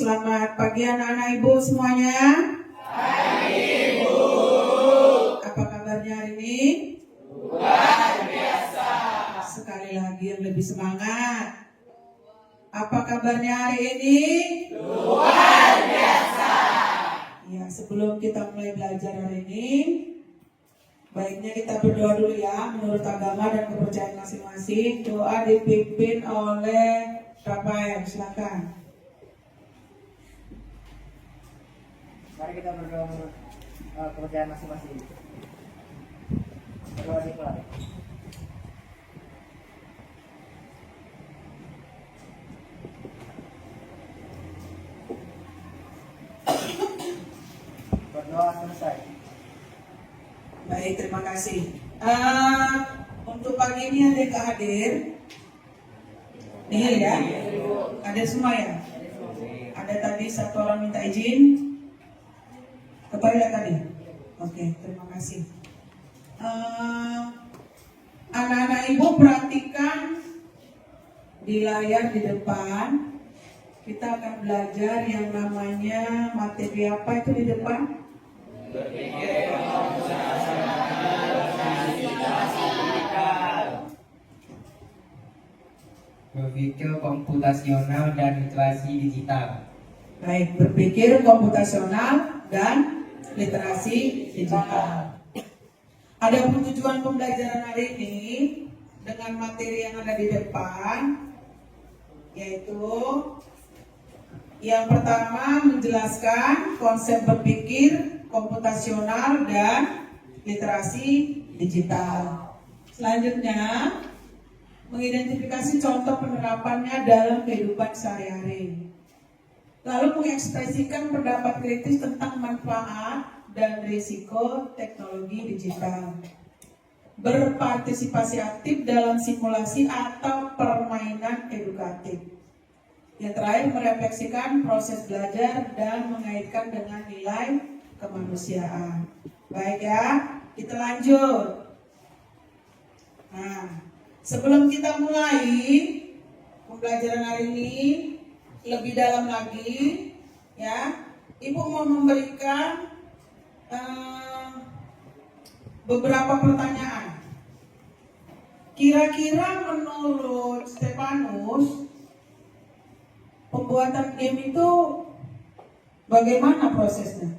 selamat pagi anak-anak ibu semuanya. Pagi Ibu. Apa kabarnya hari ini? Luar biasa. Sekali lagi yang lebih semangat. Apa kabarnya hari ini? Luar biasa. Ya, sebelum kita mulai belajar hari ini, baiknya kita berdoa dulu ya, menurut agama dan kepercayaan masing-masing. Doa dipimpin oleh Rafael, silakan. Mari kita berdoa menurut kepercayaan masing-masing. Berdoa dimulai. Berdoa selesai. Baik, terima kasih. Untuk pagi ini ada yang gak hadir? Nihil ya? Ada semua ya? Ada tadi satu orang minta izin ke toilet tadi? Oke, terima kasih. Anak-anak ibu perhatikan di layar di depan. Kita akan belajar yang namanya materi apa itu di depan? Berpikir komputasional dan literasi digital. Baik, berpikir komputasional dan literasi digital. Adapun tujuan pembelajaran hari ini dengan materi yang ada di depan, yaitu yang pertama menjelaskan konsep berpikir komputasional dan literasi digital. Selanjutnya mengidentifikasi contoh penerapannya dalam kehidupan sehari-hari. Lalu mengekspresikan pendapat kritis tentang manfaat dan risiko teknologi digital. Berpartisipasi aktif dalam simulasi atau permainan edukatif. Yang terakhir merefleksikan proses belajar dan mengaitkan dengan nilai kemanusiaan. Baik ya, kita lanjut. Nah, sebelum kita mulai pembelajaran hari ini lebih dalam lagi, ya, Ibu mau memberikan beberapa pertanyaan. Kira-kira menurut Stefanus, pembuatan game itu bagaimana prosesnya?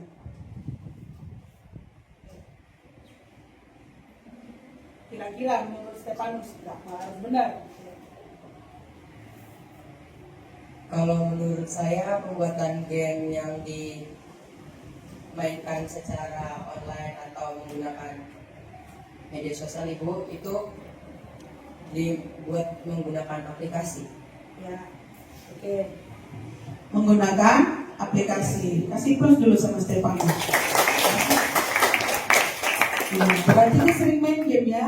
Kira-kira menurut Stefanus, harus benar. Kalau menurut saya pembuatan game yang dimainkan secara online atau menggunakan media sosial Ibu itu dibuat menggunakan aplikasi. Ya, oke. Menggunakan aplikasi. Kasih plus dulu sama Stefanus. Berarti dia sering main game ya?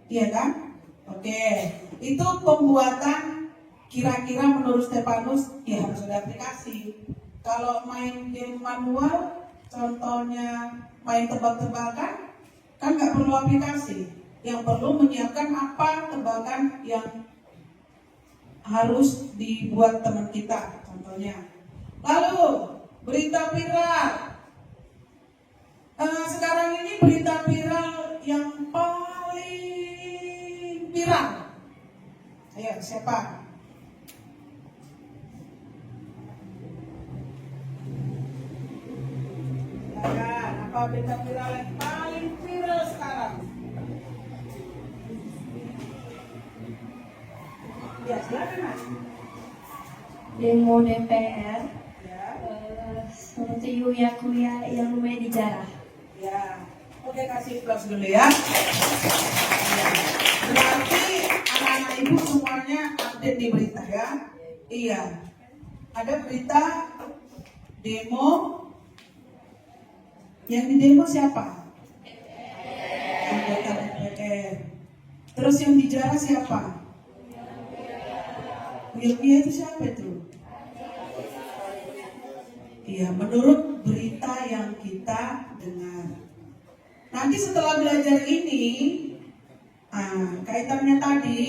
Iya kan? Oke. Itu pembuatan kira-kira menurut Stefanus ya harus ada aplikasi. Kalau main game manual, contohnya main tebak-tebakan, kan nggak perlu aplikasi. Yang perlu menyiapkan apa tebakan yang harus dibuat teman kita, contohnya. Lalu berita viral. Sekarang ini berita viral yang paling viral. Ayo, siapa? Silakan, apa berita viral yang paling viral sekarang? Ya, silakan Mas. Demo DPR Ya, seperti Kuya yang lumayan dijarah. ya. Oke, kasih plus dulu ya. Ya. Berarti anak-anak ibu semuanya update di berita ya. Iya. Ada berita demo. Yang di demo siapa? Anggota DPR. Terus yang dijarah siapa? Kuya itu siapa itu? Iya, menurut berita yang kita dengar. Nanti setelah belajar ini, kaitannya tadi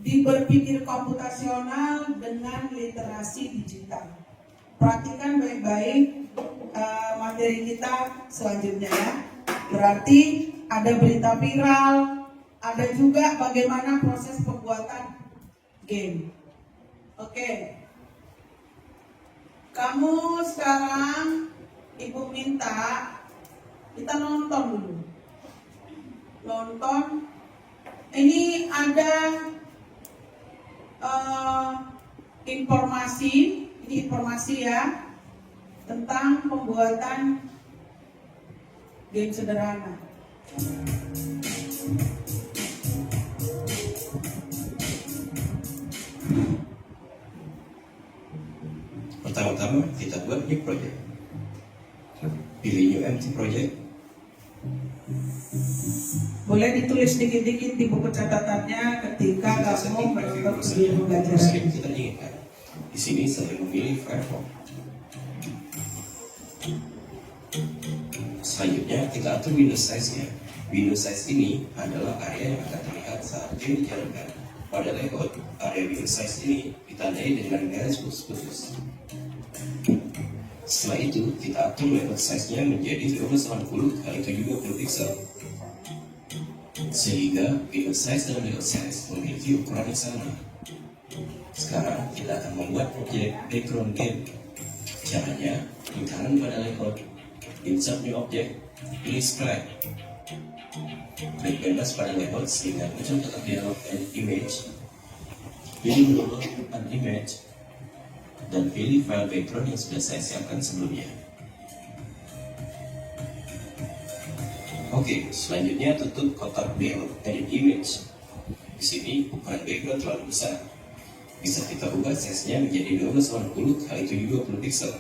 di berpikir komputasional dengan literasi digital. Perhatikan baik-baik materi kita selanjutnya ya. Berarti ada berita viral, ada juga bagaimana proses pembuatan game. Oke. Kamu sekarang ibu minta kita nonton dulu. Nonton. Ini ada informasi, ini informasi ya tentang pembuatan game sederhana. Pertama-tama kita buat new project. Pilih new empty project. Boleh ditulis dikit-dikit di buku catatannya ketika kamu menutup video pembelajaran. Kita inginkan. Di sini saya memilih Firefox. Selanjutnya kita atur window size-nya. Window size ini adalah area yang akan terlihat saat game dijalankan. Pada layout, area window size ini ditandai dengan garis putus-putus. Setelah itu, kita atur layout size-nya menjadi 1280 x 720 pixel. Sehingga window size dan layout size memiliki ukuran yang sama. Sekarang kita akan membuat objek background game. Caranya, klik kanan pada layout, insert new object, pilih sprite. Klik bebas pada layout sehingga muncul kotak dialog and image. Pilih download an image dan pilih file background yang sudah saya siapkan sebelumnya. Oke, selanjutnya tutup kotak dialog edit image. Di sini ukuran background terlalu besar. Bisa kita ubah size-nya menjadi 1280 x 720 pixel.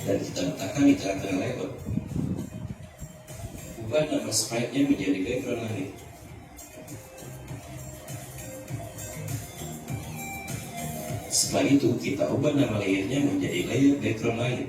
Dan kita letakkan di tengah-tengah layout. Ubah nama sprite-nya menjadi background langit. Setelah itu kita ubah nama layernya menjadi layer background langit.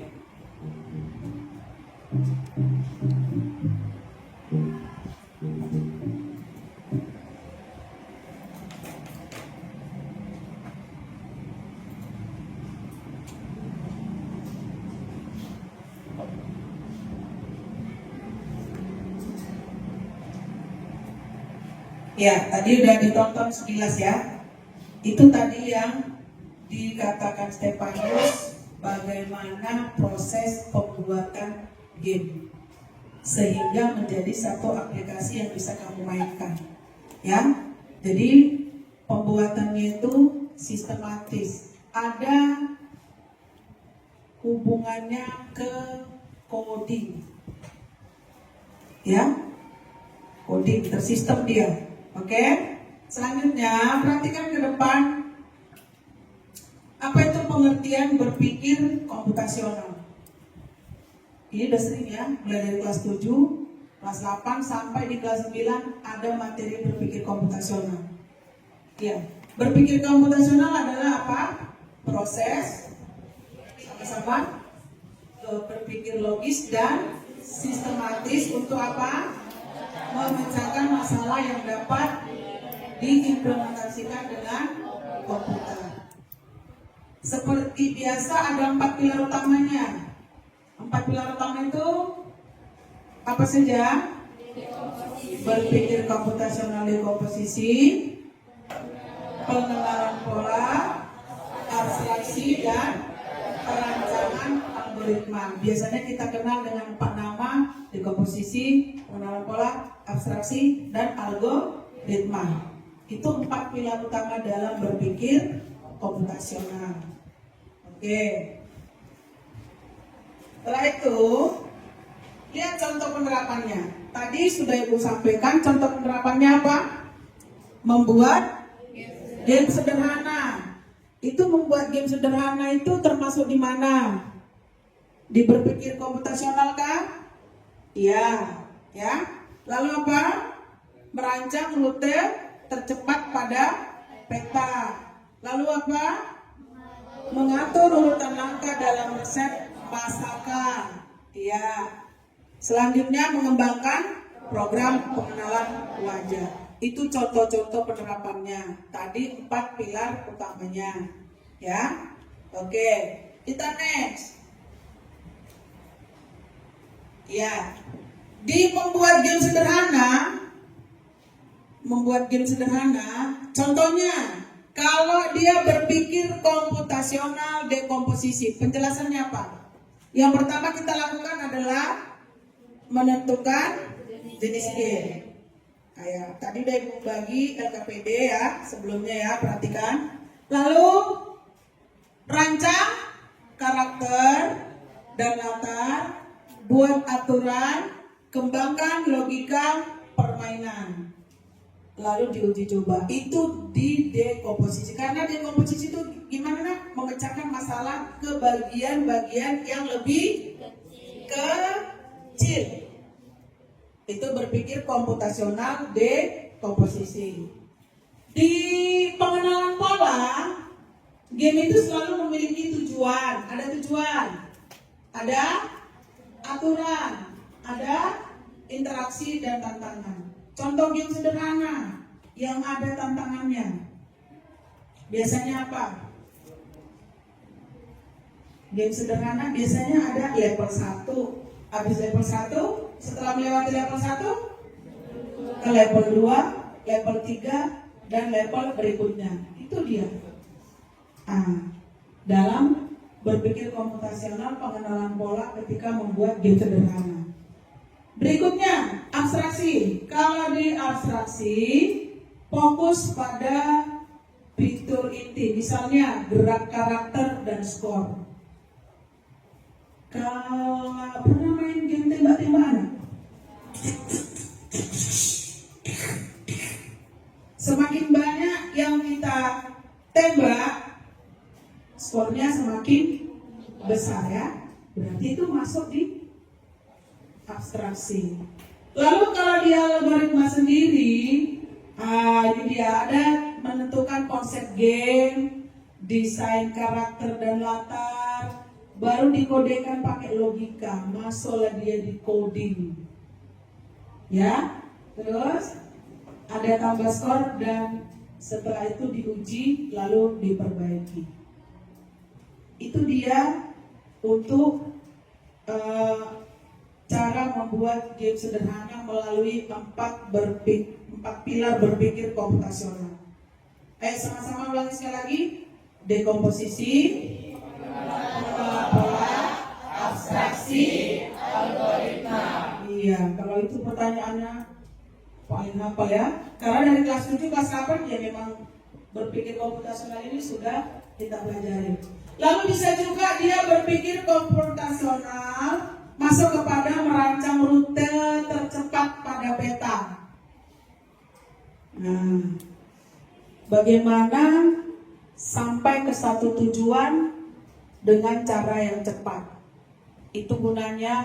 Ya, tadi udah ditonton sekilas ya. Itu tadi yang dikatakan Stefanus, bagaimana proses pembuatan game sehingga menjadi satu aplikasi yang bisa kamu mainkan. Ya, jadi pembuatannya itu sistematis. Ada hubungannya ke coding. Ya, coding tersistem dia. Oke, selanjutnya perhatikan ke depan. Apa itu pengertian berpikir komputasional? Ini udah sering ya, mulai dari kelas 7, kelas 8 sampai di kelas 9 ada materi berpikir komputasional. Ya, berpikir komputasional adalah apa? Proses sama-sama berpikir logis dan sistematis untuk apa? Memecahkan masalah yang dapat diimplementasikan dengan komputer. Seperti biasa ada 4 pilar utamanya. 4 pilar utama itu apa saja? Berpikir komputasional dekomposisi, pengenalan pola, abstraksi, dan perancangan algoritma. Biasanya kita kenal dengan 4 nama: dekomposisi, pengenalan pola, abstraksi, dan algoritma. Itu 4 pilar utama dalam berpikir komputasional. Oke. Setelah itu, lihat contoh penerapannya. Tadi sudah Ibu sampaikan contoh penerapannya apa? Membuat game sederhana. Itu membuat game sederhana itu termasuk di mana? Di berpikir komputasional kah? Iya, ya. Lalu apa? Merancang rute tercepat pada peta. Lalu apa? Mengatur urutan langkah dalam resep masakan. Iya. Selanjutnya mengembangkan program pengenalan wajah. Itu contoh-contoh penerapannya. Tadi 4 pilar utamanya. Ya. Oke, kita next. Ya. Di membuat game sederhana, contohnya kalau dia berpikir komputasional dekomposisi, penjelasannya apa? Yang pertama kita lakukan adalah menentukan jenis game. Kayak tadi udah Ibu bagi LKPD ya, sebelumnya ya, perhatikan. Lalu rancang karakter dan latar, buat aturan, kembangkan logika permainan. Lalu diuji coba. Itu di dekomposisi. Karena dekomposisi itu gimana nak? Memecahkan masalah ke bagian-bagian yang lebih kecil. Itu berpikir komputasional dekomposisi. Di pengenalan pola, game itu selalu memiliki tujuan. Ada tujuan, ada aturan, ada interaksi dan tantangan. Contoh game sederhana yang ada tantangannya. Biasanya apa? Game sederhana biasanya ada level 1. Habis level 1, setelah melewati level 1 ke level 2, level 3 dan level berikutnya. Itu dia. Dalam berpikir komputasional pengenalan pola ketika membuat game sederhana. Berikutnya, abstraksi. Kalau di abstraksi, fokus pada fitur inti, misalnya gerak karakter dan skor. Kalau pernah main game tembak-tembakan, semakin banyak yang kita tembak, skornya semakin besar ya. Berarti itu masuk di abstraksi. Lalu kalau di algoritma sendiri, ini dia ada menentukan konsep game, desain karakter dan latar, baru dikodekan pakai logika, masuklah dia di coding. Ya, terus ada tambah skor dan setelah itu diuji lalu diperbaiki. Itu dia untuk cara membuat game sederhana melalui 4 pilar berpikir komputasional. Ayo sama-sama ulangi sekali lagi. Dekomposisi, pola, abstraksi, algoritma. Iya, kalau itu pertanyaannya paling hafal ya. Karena dari kelas 7, kelas 8 ya memang berpikir komputasional ini sudah kita pelajari. Lalu bisa juga dia berpikir komputasional masuk kepada merancang rute tercepat pada peta. Nah, bagaimana sampai ke satu tujuan dengan cara yang cepat. Itu gunanya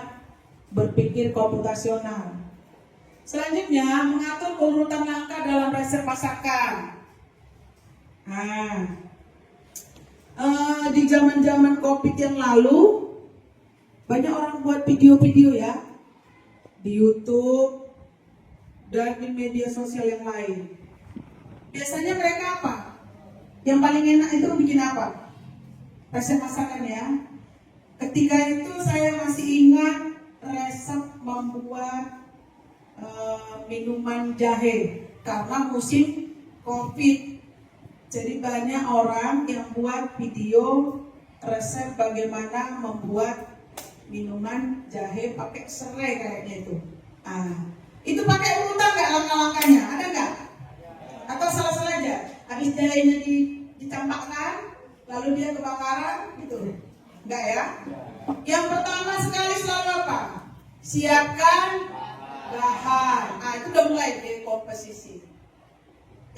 berpikir komputasional. Selanjutnya, mengatur urutan langkah dalam resep masakan. Nah, di zaman-zaman COVID yang lalu, banyak orang buat video-video ya di YouTube dan di media sosial yang lain. Biasanya mereka apa? Yang paling enak itu bikin apa? Resep masakan ya. Ketika itu saya masih ingat resep membuat minuman jahe karena musim COVID. Jadi banyak orang yang buat video resep bagaimana membuat minuman jahe pakai serai kayaknya itu. Itu pakai urutan nggak langkah-langkahnya? Ada nggak? Atau salah-salah aja? Habis jahenya dicampakkan, lalu dia kebakaran, gitu? Nggak ya? Yang pertama sekali selalu apa? Siapkan bahan. Itu udah mulai dekomposisi,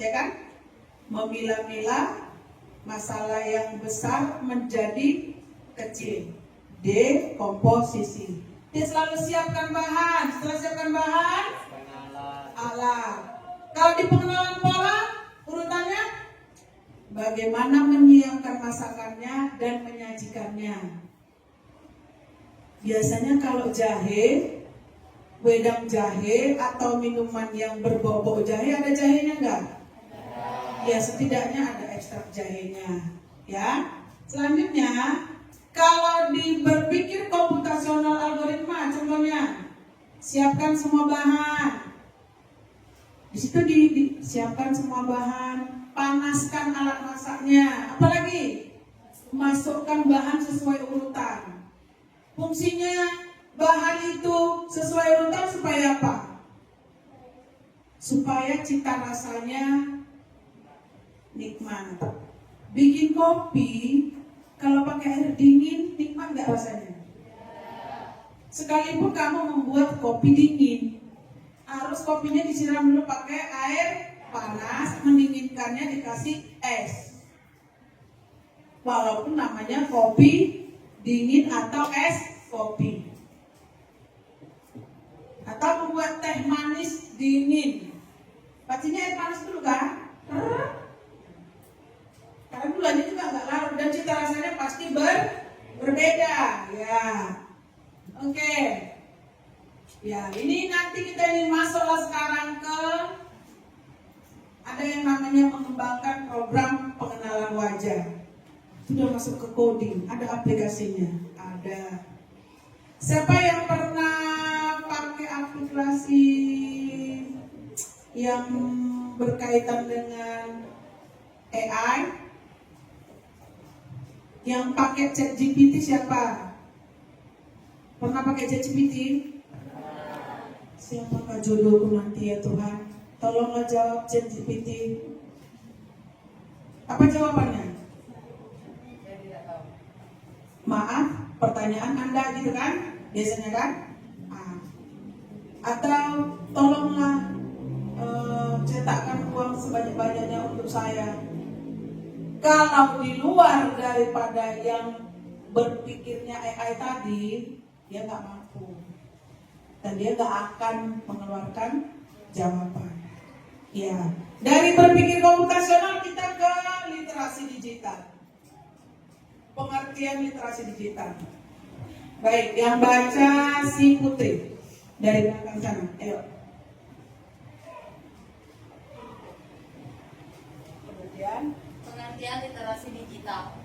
ya kan? Memilah-milah masalah yang besar menjadi kecil. Dekomposisi. Dia selalu siapkan bahan. Setelah siapkan bahan, alat. Kalau di pengenalan pola, urutannya bagaimana menyiapkan masakannya dan menyajikannya. Biasanya kalau jahe wedang jahe atau minuman yang berbau jahe, ada jahenya enggak? Ya, setidaknya ada ekstrak jahenya. Ya. Selanjutnya, kalau di berpikir komputasional algoritma, contohnya siapkan semua bahan. Di situ disiapkan semua bahan, panaskan alat masaknya. Apalagi masukkan bahan sesuai urutan. Fungsinya bahan itu sesuai urutan supaya apa? Supaya cita rasanya nikmat. Bikin kopi kalau pakai air dingin nikmat nggak rasanya? Sekalipun kamu membuat kopi dingin, harus kopinya disiram dulu pakai air panas, mendinginkannya dikasih es. Walaupun namanya kopi dingin atau es kopi. Atau membuat teh manis dingin, pastinya air panas dulu kan? Karena gulanya juga nggak larut dan cita rasanya pasti berbeda. Ya, oke. Ya, ini nanti kita ini masuklah sekarang ke ada yang namanya mengembangkan program pengenalan wajah. Sudah masuk ke coding, ada aplikasinya, ada. Siapa yang pernah pakai aplikasi yang berkaitan dengan AI? Yang pakai ChatGPT siapa? Pernah pakai ChatGPT? Siapakah jodohku nanti ya Tuhan? Tolonglah jawab ChatGPT. Apa jawabannya? Maaf, pertanyaan Anda gitu kan? Biasanya kan? Atau tolonglah cetakkan uang sebanyak-banyaknya untuk saya. Kalau di luar daripada yang berpikirnya AI tadi, dia nggak mampu dan dia nggak akan mengeluarkan jawaban. Ya, dari berpikir komputasional kita ke literasi digital. Pengertian literasi digital. Baik, yang baca si Putri dari belakang sana. Ayo. Kemudian pengertian literasi digital.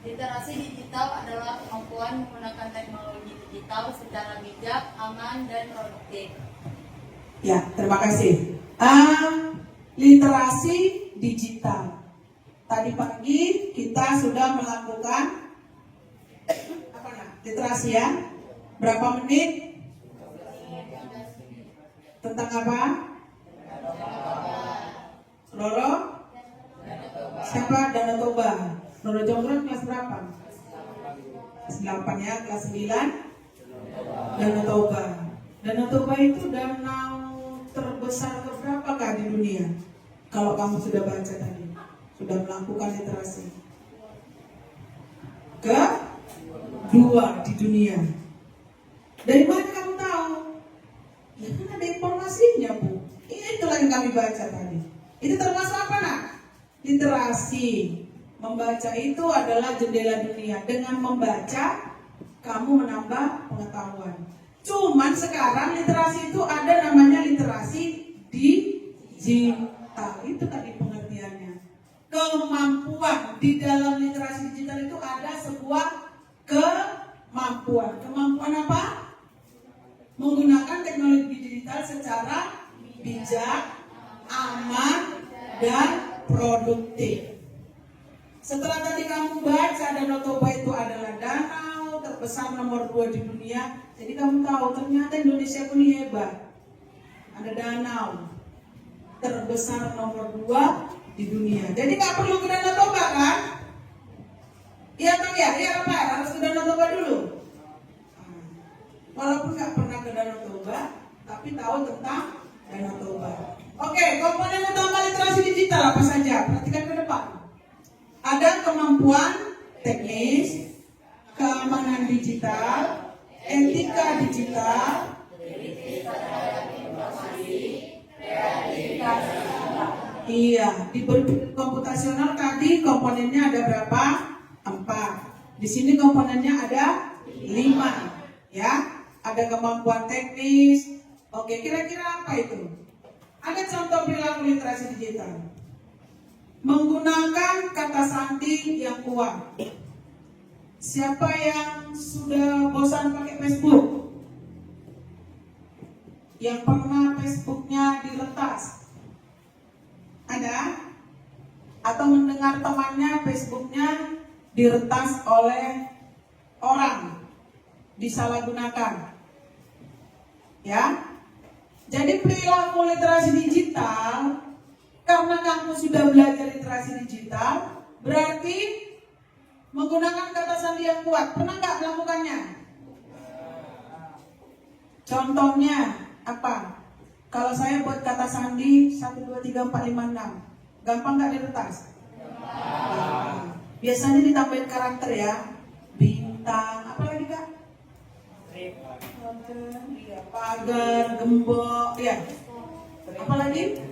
Literasi digital adalah kemampuan menggunakan teknologi digital secara bijak, aman, dan produktif. Ya, terima kasih. Literasi digital. Tadi pagi kita sudah melakukan literasi ya. Berapa menit? Tentang apa? Roro? Siapa? Danau Toba. Roro Jonggrang kelas berapa? Kelas 8 ya, kelas 9 Danau Toba. Danau Toba itu danau terbesar keberapakah di dunia? Kalau kamu sudah baca tadi, sudah melakukan literasi. Kedua di dunia. Dari mana kamu tahu? Ya kan ada informasinya Bu. Itulah yang kami baca tadi. Itu termasuk apa nak? Literasi. Membaca itu adalah jendela dunia. Dengan membaca, kamu menambah pengetahuan. Cuman sekarang literasi itu ada namanya literasi digital. Itu tadi pengertiannya. Kemampuan. Di dalam literasi digital itu ada sebuah kemampuan. Kemampuan apa? Menggunakan teknologi digital secara bijak, aman, dan produktif. Setelah tadi kamu baca Danau Toba itu adalah danau terbesar nomor 2 di dunia, jadi kamu tahu ternyata Indonesia pun hebat. Ada danau terbesar nomor 2 di dunia. Jadi nggak perlu ke Danau Toba kan? Iya kan ya? Iya apa? Harus ke Danau Toba dulu. Walaupun nggak pernah ke Danau Toba, tapi tahu tentang Danau Toba. Oke, komponen utama literasi digital apa saja? Perhatikan ke depan. Ada kemampuan teknis, keamanan digital, etika digital, iya, di berpikir komputasional tadi komponennya ada berapa? 4. Di sini komponennya ada 5, ya. Ada kemampuan teknis, Oke, kira-kira apa itu? Ada contoh perilaku literasi digital. Menggunakan kata sandi yang kuat. Siapa yang sudah bosan pakai Facebook? Yang pernah Facebooknya diretas? Ada? Atau mendengar temannya Facebooknya diretas oleh orang, disalahgunakan? Ya? Jadi perilaku literasi digital, karena kamu sudah belajar literasi digital, berarti menggunakan kata sandi yang kuat. Pernah nggak melakukannya? Contohnya apa? Kalau saya buat kata sandi 1, 2, 3, 4, 5, 6, gampang nggak diretas? Biasanya ditambahin karakter ya, bintang, apa lagi kak? Iya, pagar, gembok, ya. Apalagi?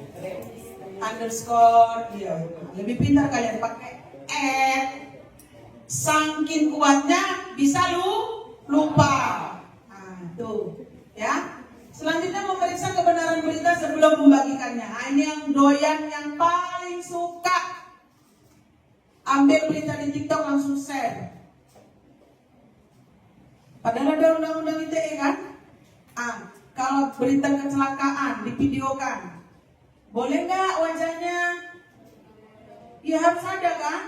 Underscore, ya. Lebih pintar kalian pakai add. Saking kuatnya bisa lupa. Nah, tuh, ya. Selanjutnya memeriksa kebenaran berita sebelum membagikannya. Nah, ini yang doyan, yang paling suka. Ambil berita di TikTok langsung share. Padahal ada undang-undang ITE kan? Kalau berita kecelakaan divideokan, boleh nggak wajahnya? Ya harus ada kan?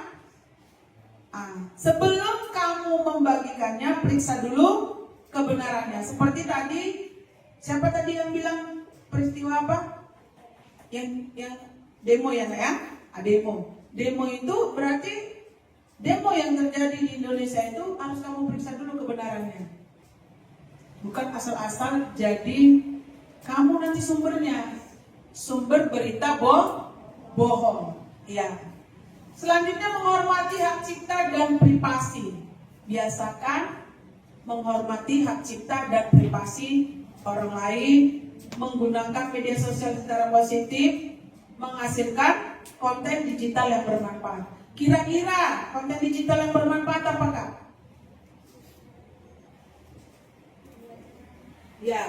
Sebelum kamu membagikannya, periksa dulu kebenarannya. Seperti tadi, siapa tadi yang bilang peristiwa apa? Yang demo ya saya? Demo. Demo itu berarti demo yang terjadi di Indonesia itu harus kamu periksa dulu kebenarannya. Bukan asal-asal jadi kamu nanti sumbernya. Sumber berita bohong. Ya. Selanjutnya menghormati hak cipta dan privasi. Biasakan menghormati hak cipta dan privasi orang lain, menggunakan media sosial secara positif, menghasilkan konten digital yang bermanfaat. Kira-kira konten digital yang bermanfaat apakah? Ya,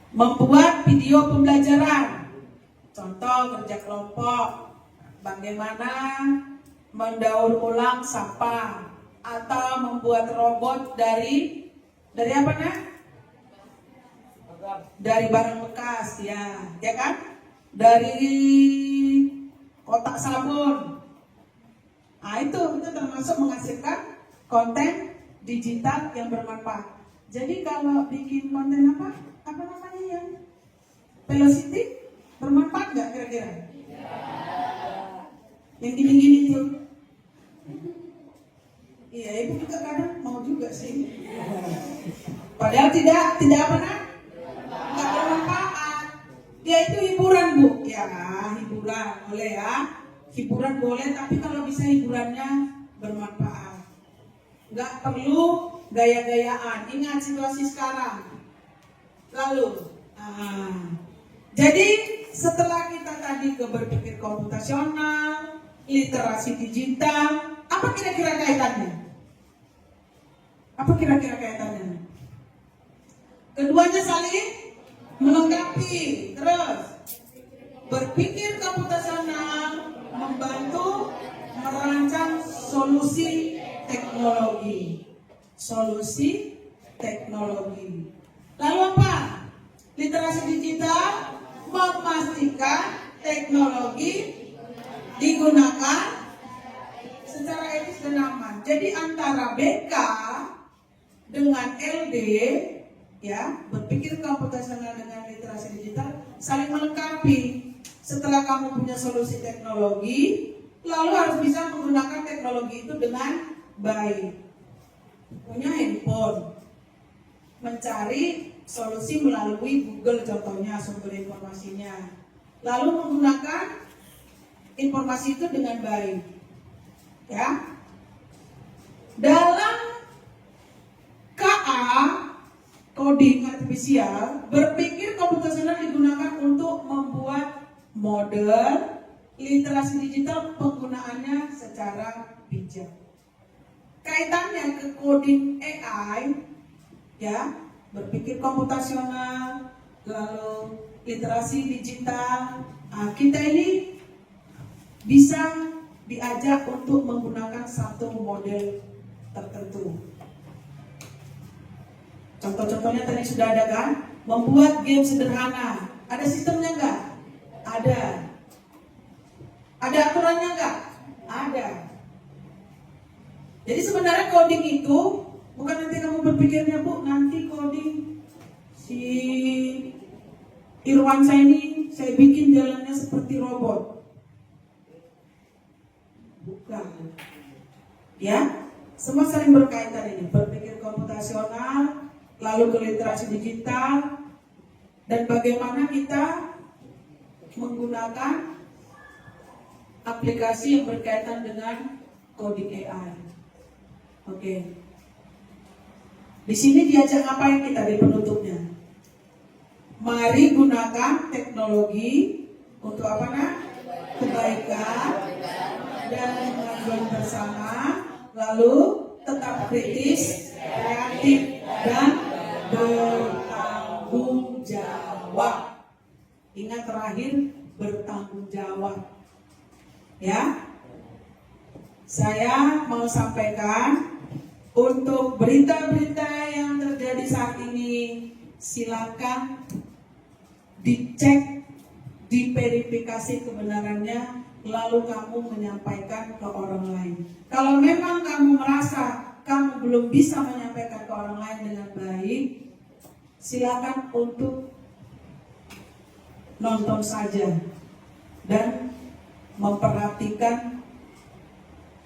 membuat video pembelajaran. Contoh kerja kelompok, bagaimana mendaur ulang sampah, atau membuat robot dari apa nah? Dari barang bekas, ya kan? Dari kotak sabun. Itu termasuk menghasilkan konten digital yang bermanfaat. Jadi kalau bikin konten apa namanya yang velocity bermanfaat nggak kira-kira? Yang gini-gini tuh. Iya, ibu juga kadang mau juga sih. Padahal tidak apa nah? Nggak bermanfaat. Ya itu hiburan bu. Ya hiburan boleh ya. Hiburan boleh, tapi kalau bisa hiburannya bermanfaat. Nggak perlu gaya-gayaan. Ingat situasi sekarang. Lalu, jadi setelah kita tadi ke berpikir komputasional, literasi digital, apa kira-kira kaitannya? Apa kira-kira kaitannya? Keduanya saling melengkapi. Terus, berpikir komputasional membantu merancang solusi teknologi. Solusi teknologi. Lalu apa? Literasi digital memastikan teknologi digunakan secara etis dan aman. Jadi antara BK dengan LD, ya, berpikir komputasional dengan literasi digital saling melengkapi. Setelah kamu punya solusi teknologi, lalu harus bisa menggunakan teknologi itu dengan baik. Punya handphone, mencari solusi melalui Google contohnya sumber informasinya, lalu menggunakan informasi itu dengan baik, ya. Dalam KA coding artifisial, berpikir komputasional digunakan untuk membuat model literasi digital, penggunaannya secara bijak. Kaitannya ke coding AI, ya, berpikir komputasional, lalu literasi digital. Nah, kita ini bisa diajak untuk menggunakan satu model tertentu. Contoh-contohnya tadi sudah ada kan? Membuat game sederhana. Ada sistemnya enggak? Ada. Ada aturannya enggak? Ada. Jadi sebenarnya coding itu bukan nanti kamu berpikirnya, Bu, nanti coding si Irwan saya ini saya bikin jalannya seperti robot. Bukan. Ya, semua saling berkaitan ini. Berpikir komputasional, lalu ke literasi digital, dan bagaimana kita menggunakan aplikasi yang berkaitan dengan coding AI. Oke. Di sini diajak apa yang kita di penutupnya? Mari gunakan teknologi untuk apa nak? Kebaikan dan kemajuan bersama, lalu tetap kritis, kreatif, dan bertanggung jawab. Ingat terakhir, bertanggung jawab. Ya, saya mau sampaikan untuk berita-berita yang terjadi saat ini, silakan dicek, diverifikasi kebenarannya, lalu kamu menyampaikan ke orang lain. Kalau memang kamu merasa kamu belum bisa menyampaikan ke orang lain dengan baik, silakan untuk nonton saja dan memperhatikan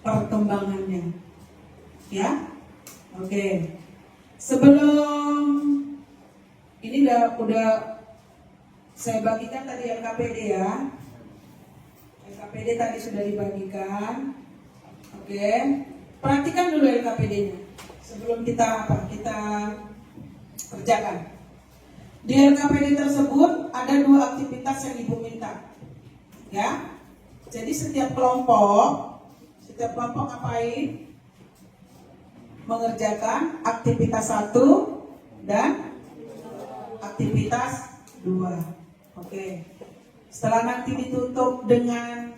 perkembangannya. Ya, oke. Sebelum ini udah saya bagikan tadi LKPD ya. LKPD tadi sudah dibagikan. Oke. Perhatikan dulu LKPD-nya sebelum kita kerjakan. Di LKPD tersebut ada 2 aktivitas yang Ibu minta. Ya. Jadi setiap kelompok ngapain? Mengerjakan aktivitas 1 dan aktivitas 2. Oke. Setelah nanti ditutup dengan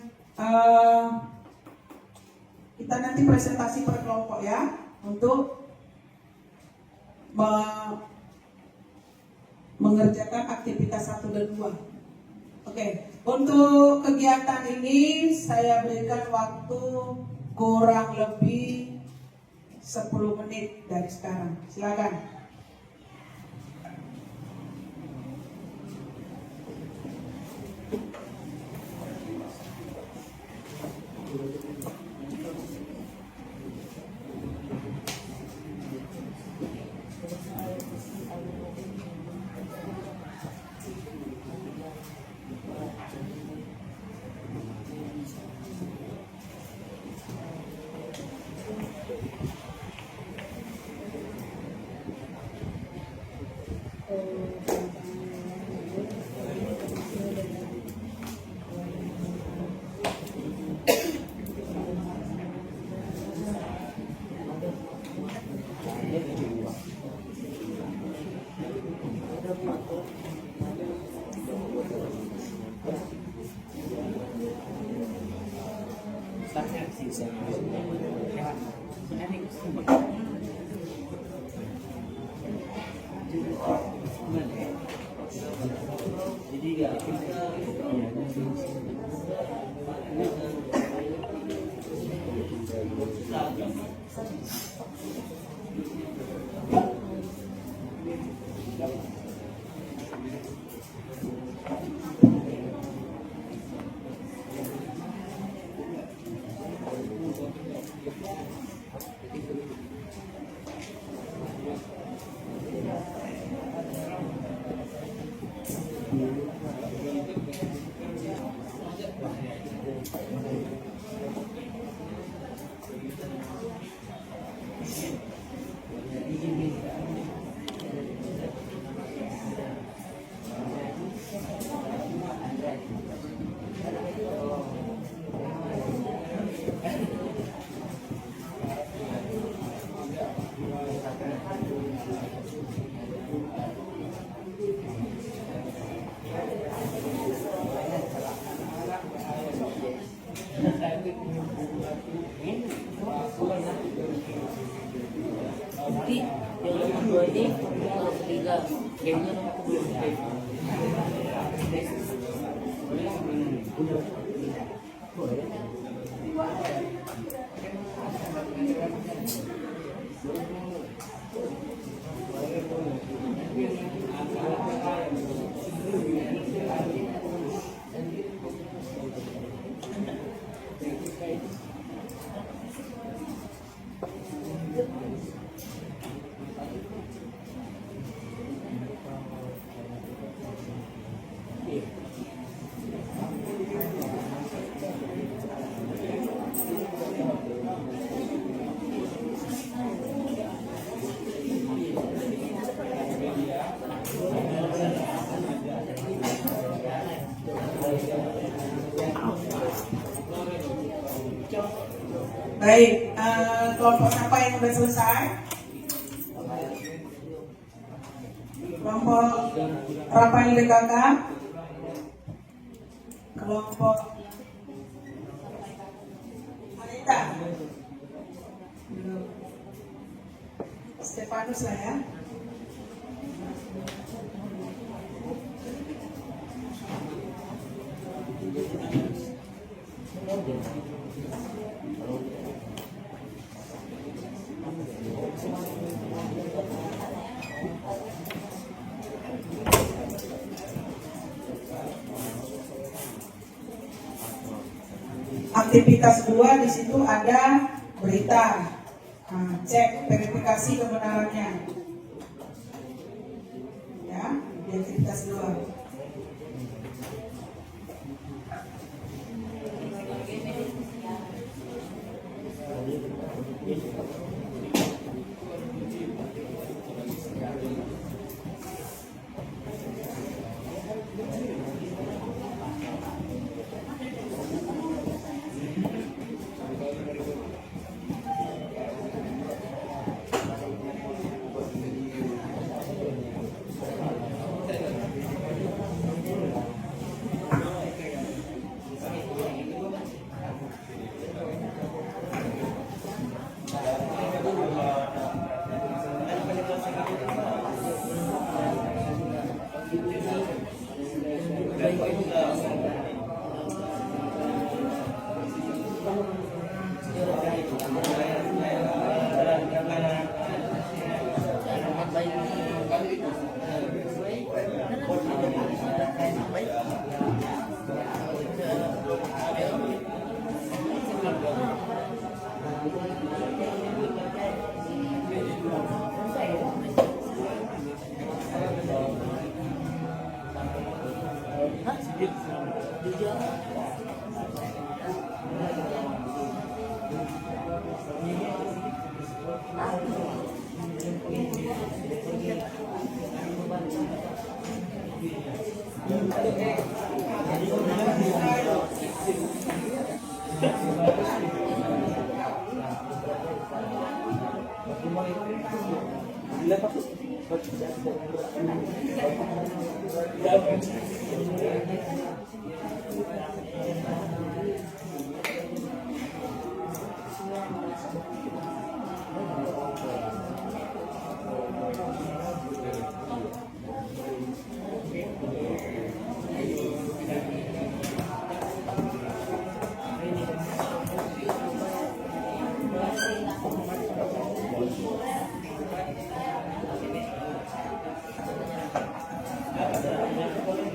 kita nanti presentasi per kelompok ya, untuk mengerjakan aktivitas 1 dan 2. Oke, untuk kegiatan ini saya berikan waktu kurang lebih 10 menit dari sekarang. Silakan. nanti yang nomor 2 ini nomor 3, gamenya nomor 2. Baik, kelompok apa yang sudah selesai? Kelompok Rafael DKK, kelompok Anita, Stefanus lah ya. Aktivitas 2 di situ ada berita. Nah, cek verifikasi kebenarannya. Ya, di aktivitas 2.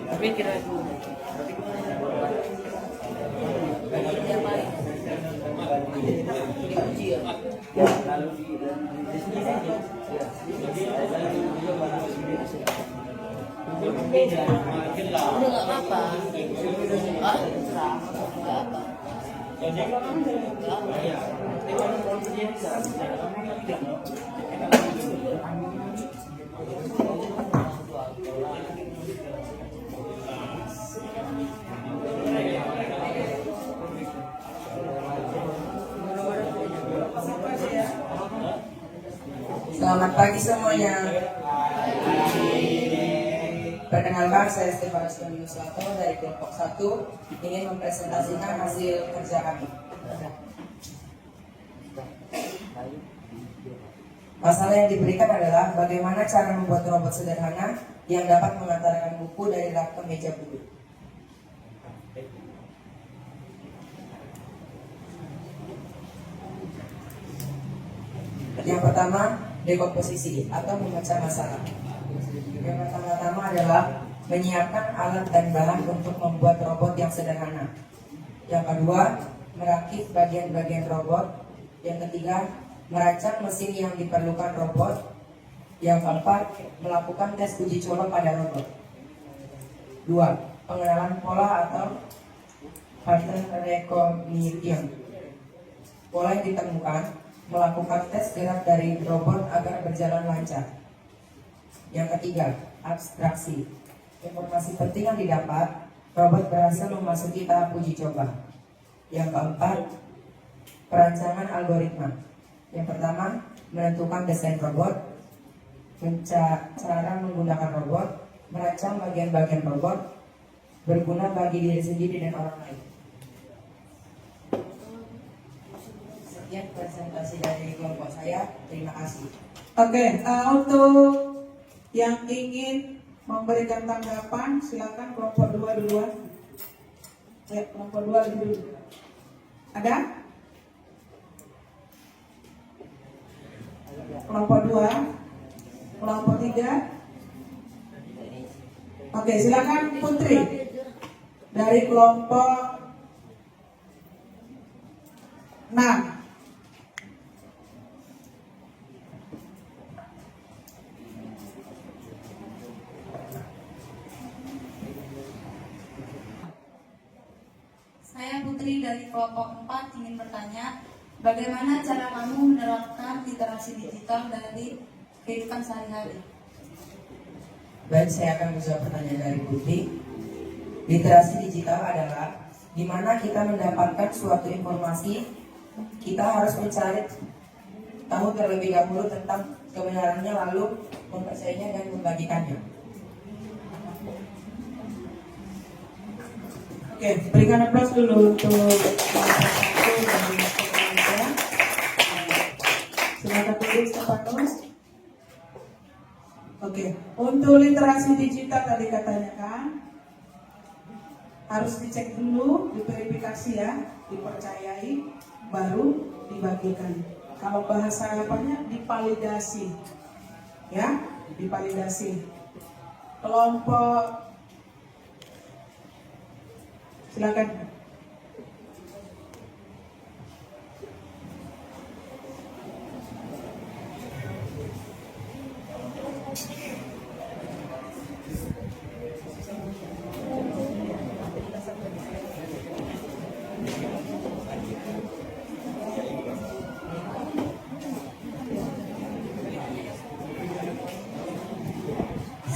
Tapi kira udah nggak apa-apa. Ah, terserah. Nggak apa. Selamat pagi semuanya. Perkenalkan, saya Stefanus Yusato dari kelompok 1 ingin mempresentasikan hasil kerja kami. Masalah yang diberikan adalah bagaimana cara membuat robot sederhana yang dapat mengantarkan buku dari rak ke meja buku. Yang pertama, dekomposisi atau memecah masalah. Yang pertama-tama adalah menyiapkan alat dan bahan untuk membuat robot yang sederhana. Yang kedua, merakit bagian-bagian robot. Yang ketiga, merancang mesin yang diperlukan robot. Yang keempat, melakukan tes uji coba pada robot. 2. Pengenalan pola atau pattern recognition. Pola yang ditemukan, melakukan tes gerak dari robot agar berjalan lancar. Yang ketiga, abstraksi. Informasi penting yang didapat, robot berhasil memasuki tahap uji coba. Yang keempat, perancangan algoritma. Yang pertama, menentukan desain robot, cara menggunakan robot, merancang bagian-bagian robot, berguna bagi diri sendiri dan orang lain. Sekian presentasi dari kelompok saya. Terima kasih. Oke, untuk yang ingin memberikan tanggapan, silakan kelompok 2 duluan. Ya, kelompok 2 dulu. Ada? Kelompok 2, kelompok 3. Oke, silakan Putri dari kelompok 6. Saya Putri dari kelompok 4 ingin bertanya, bagaimana cara kamu menerapkan literasi digital dari kehidupan sehari-hari? Baik, saya akan menjawab pertanyaan dari Putri. Literasi digital adalah di mana kita mendapatkan suatu informasi, kita harus mencari tahu terlebih dahulu tentang kebenarannya, lalu mempercayainya dan membagikannya. Oke, berikan aplaus dulu untuk silakan tulis Stefanus. Oke, untuk literasi digital tadi katanya kan harus dicek dulu, diverifikasi ya, dipercayai, baru dibagikan. Kalau bahasa apanya dipalidasi, ya, dipalidasi. Kelompok silakan.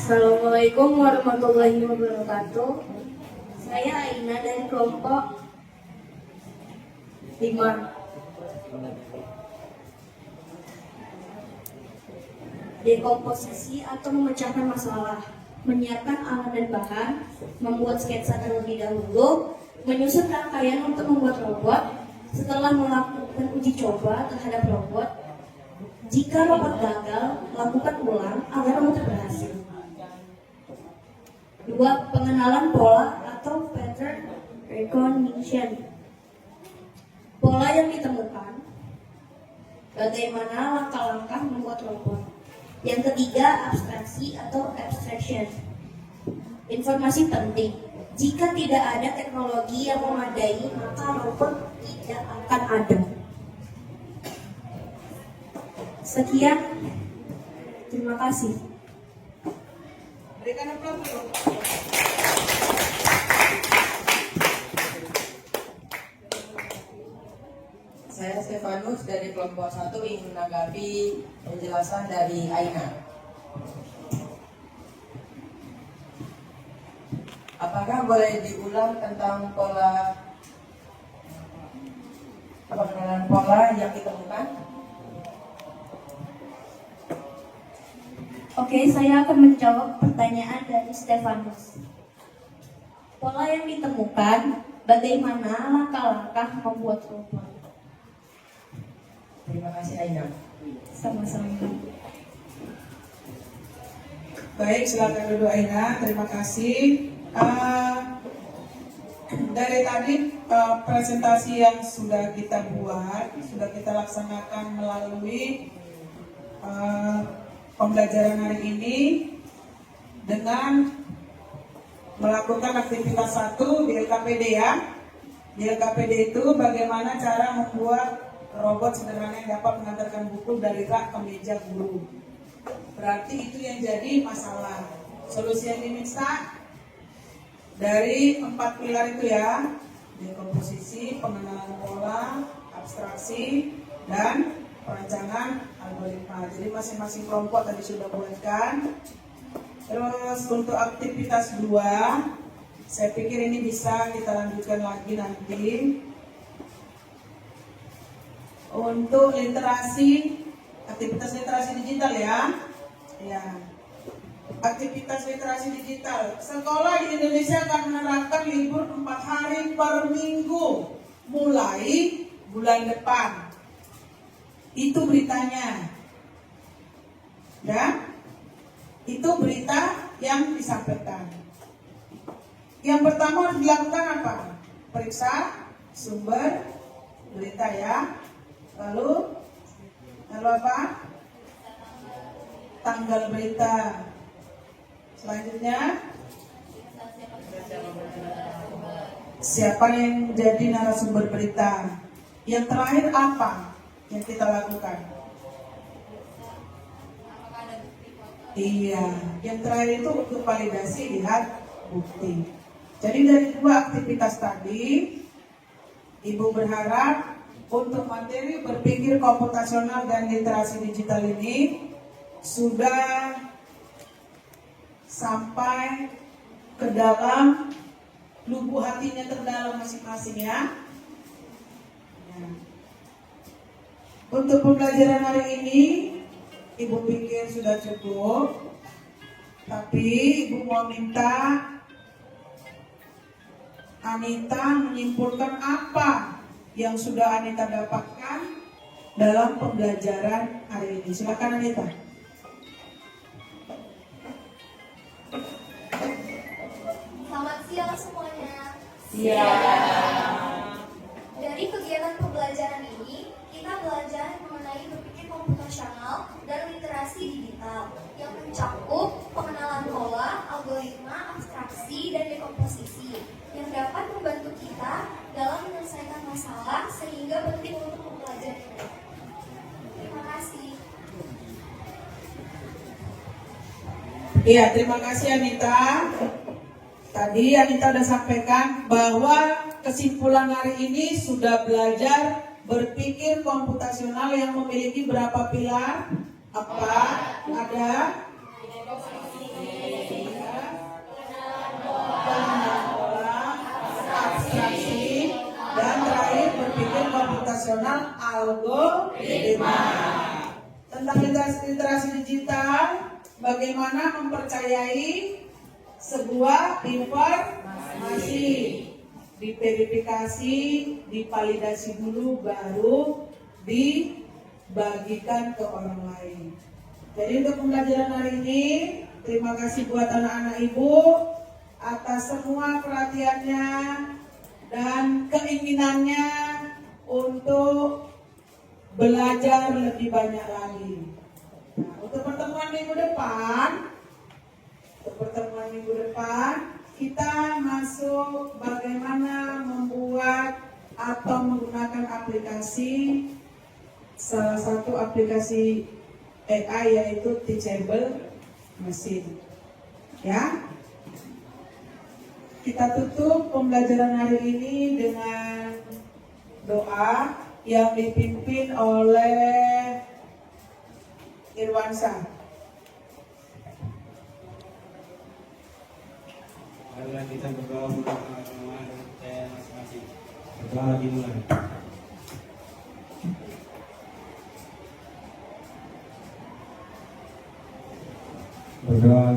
Assalamualaikum warahmatullahi wabarakatuh. Saya Aina dari kelompok 5. Dekomposisi atau memecahkan masalah, menyiapkan alat dan bahan, membuat sketsa terlebih dahulu, menyusun rangkaian untuk membuat robot, setelah melakukan uji coba terhadap robot. Jika robot gagal, lakukan ulang agar robot berhasil. 2. Pengenalan pola atau pattern recognition. Pola yang ditemukan, bagaimana langkah-langkah membuat robot. Yang ketiga, abstraksi atau abstraction. Informasi penting. Jika tidak ada teknologi yang memadai, maka robot tidak akan ada. Sekian, terima kasih. Berikan aplaus dulu. Saya Stefanus dari kelompok 1 ingin menanggapi penjelasan dari Aina. Apakah boleh diulang tentang pengenalan pola yang ditemukan? Oke, saya akan menjawab pertanyaan dari Stefanus. Pola yang ditemukan, bagaimana langkah-langkah membuat robot. Terima kasih Aina. Sama-sama. Baik, silakan duduk Aina. Terima kasih. Dari tadi presentasi yang sudah kita buat, sudah kita laksanakan melalui pembelajaran hari ini dengan melakukan aktivitas 1 di LKPD ya. Di LKPD itu bagaimana cara membuat robot sederhana yang dapat mengantarkan buku dari rak ke meja guru. Berarti itu yang jadi masalah. Solusi yang diminta dari 4 pilar itu ya, dekomposisi, pengenalan pola, abstraksi, dan perancangan algoritma. Jadi masing-masing kelompok tadi sudah buatkan. Terus untuk aktivitas 2, saya pikir ini bisa kita lanjutkan lagi nanti. Untuk literasi, aktivitas literasi digital ya. Ya. Aktivitas literasi digital. Sekolah di Indonesia akan menerapkan libur 4 hari per minggu mulai bulan depan. Itu beritanya. Ya. Itu berita yang disampaikan. Yang pertama harus dilakukan apa? Periksa sumber berita ya. Lalu apa? Tanggal berita. Selanjutnya, siapa yang jadi narasumber berita? Yang terakhir apa yang kita lakukan? Iya, yang terakhir itu untuk validasi, lihat bukti. Jadi dari 2 aktivitas tadi, Ibu berharap untuk materi berpikir komputasional dan literasi digital ini sudah sampai ke dalam lubuk hatinya terdalam masing-masing ya. Untuk pembelajaran hari ini Ibu pikir sudah cukup, tapi Ibu mau minta Anita menyimpulkan apa yang sudah Anita dapatkan dalam pembelajaran hari ini. Silakan Anita. Selamat siang semuanya. Siap. Dari kegiatan pembelajaran ini, kita belajar mengenai berpikir komputasional dan literasi digital yang mencakup pengenalan pola, algoritma, abstraksi, dan dekomposisi yang dapat membantu kita dalam menyelesaikan masalah sehingga penting untuk mempelajarinya. Terima kasih. Iya, terima kasih Anita. Tadi Anita sudah sampaikan bahwa kesimpulan hari ini sudah belajar berpikir komputasional yang memiliki berapa pilar? Apa? Ada? Abstraksi, dan terakhir berpikir komputasional algoritma. Tentang literasi digital, bagaimana mempercayai sebuah informasi, diverifikasi, divalidasi dulu, baru dibagikan ke orang lain. Jadi untuk pembelajaran hari ini, terima kasih buat anak-anak Ibu atas semua perhatiannya dan keinginannya untuk belajar lebih banyak lagi. Nah, untuk pertemuan minggu depan, kita masuk bagaimana membuat atau menggunakan aplikasi, salah satu aplikasi AI yaitu Teachable Machine. Ya, kita tutup pembelajaran hari ini dengan doa yang dipimpin oleh Irwansyah. Marilah kita berdoa bersama-sama dan percaya masing-masing. Berdoa dimulai. Berdoa